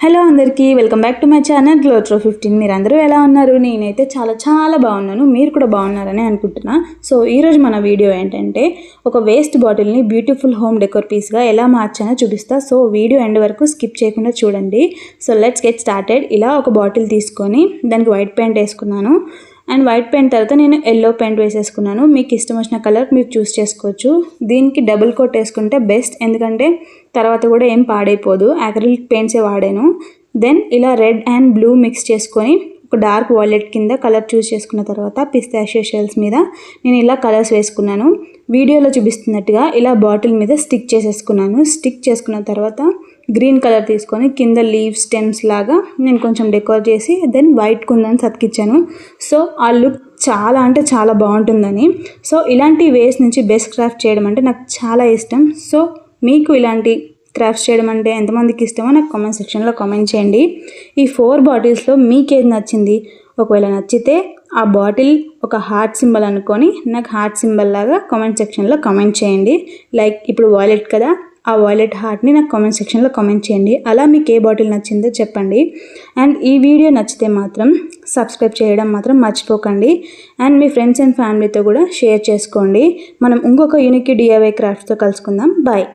Hello అందరికీ welcome back to my channel glow 15. మీరందరూ ఎలా ఉన్నారు? నేనైతే చాలా బాగున్నాను. మీరు కూడా బాగున్నారని అనుకుంటున్నా. సో ఈరోజు మన వీడియో ఏంటంటే ఒక వేస్ట్ బాటిల్ని బ్యూటిఫుల్ హోమ్ డెకోర్ పీస్గా ఎలా మార్చానో చూపిస్తా. సో వీడియో ఎండ్ వరకు స్కిప్ చేయకుండా చూడండి. So let's get started. ఇలా ఒక బాటిల్ తీసుకొని దానికి వైట్ పెయింట్ వేసుకున్నాను. అండ్ వైట్ పెయింట్ తర్వాత నేను ఎల్లో పెయింట్ వేసేసుకున్నాను. మీకు ఇష్టం వచ్చిన కలర్ మీరు చూస్ చేసుకోవచ్చు. దీనికి డబుల్ కోట్ వేసుకుంటే బెస్ట్, ఎందుకంటే తర్వాత కూడా ఏం పాడైపోదు. అక్రిలిక్ పెయింట్సే వాడాను. దెన్ ఇలా రెడ్ అండ్ బ్లూ మిక్స్ చేసుకొని ఒక డార్క్ వాయిలెట్ కింద కలర్ చూస్ చేసుకున్న తర్వాత పిస్తాషియో షెల్స్ మీద నేను ఇలా కలర్స్ వేసుకున్నాను. వీడియోలో చూపిస్తున్నట్టుగా ఇలా బాటిల్ మీద స్టిక్ చేసేసుకున్నాను. స్టిక్ చేసుకున్న తర్వాత గ్రీన్ కలర్ తీసుకొని కింద లీవ్స్ స్టెమ్స్ లాగా నేను కొంచెం డెకోర్ చేసి దెన్ వైట్ కుందని అతికించాను. సో ఆ లుక్ చాలా బాగుంటుందని. సో ఇలాంటి వేస్ నుంచి బెస్ట్ క్రాఫ్ట్ చేయడం అంటే నాకు చాలా ఇష్టం. సో మీకు ఇలాంటి క్రాఫ్ట్స్ చేయడం అంటే ఎంతమందికి ఇష్టమో నాకు కామెంట్ సెక్షన్లో కామెంట్ చేయండి. ఈ 4 బాటిల్స్లో మీకు ఏది నచ్చింది? ఒకవేళ నచ్చితే ఆ బాటిల్ ఒక హార్ట్ సింబల్ అనుకొని నాకు హార్ట్ సింబల్ లాగా కామెంట్ సెక్షన్లో కామెంట్ చేయండి. లైక్ ఇప్పుడు వాయిలెట్ కదా, ఆ వాయిలెట్ హార్ట్ని నాకు కామెంట్ సెక్షన్లో కామెంట్ చేయండి. అలా మీకు ఏ బాటిల్ నచ్చిందో చెప్పండి. అండ్ ఈ వీడియో నచ్చితే మాత్రం సబ్స్క్రైబ్ చేయడం మాత్రం మర్చిపోకండి. అండ్ మీ ఫ్రెండ్స్ అండ్ ఫ్యామిలీతో కూడా షేర్ చేసుకోండి. మనం ఇంకొక యూనిక్ DIY క్రాఫ్ట్స్తో కలుసుకుందాం. బాయ్.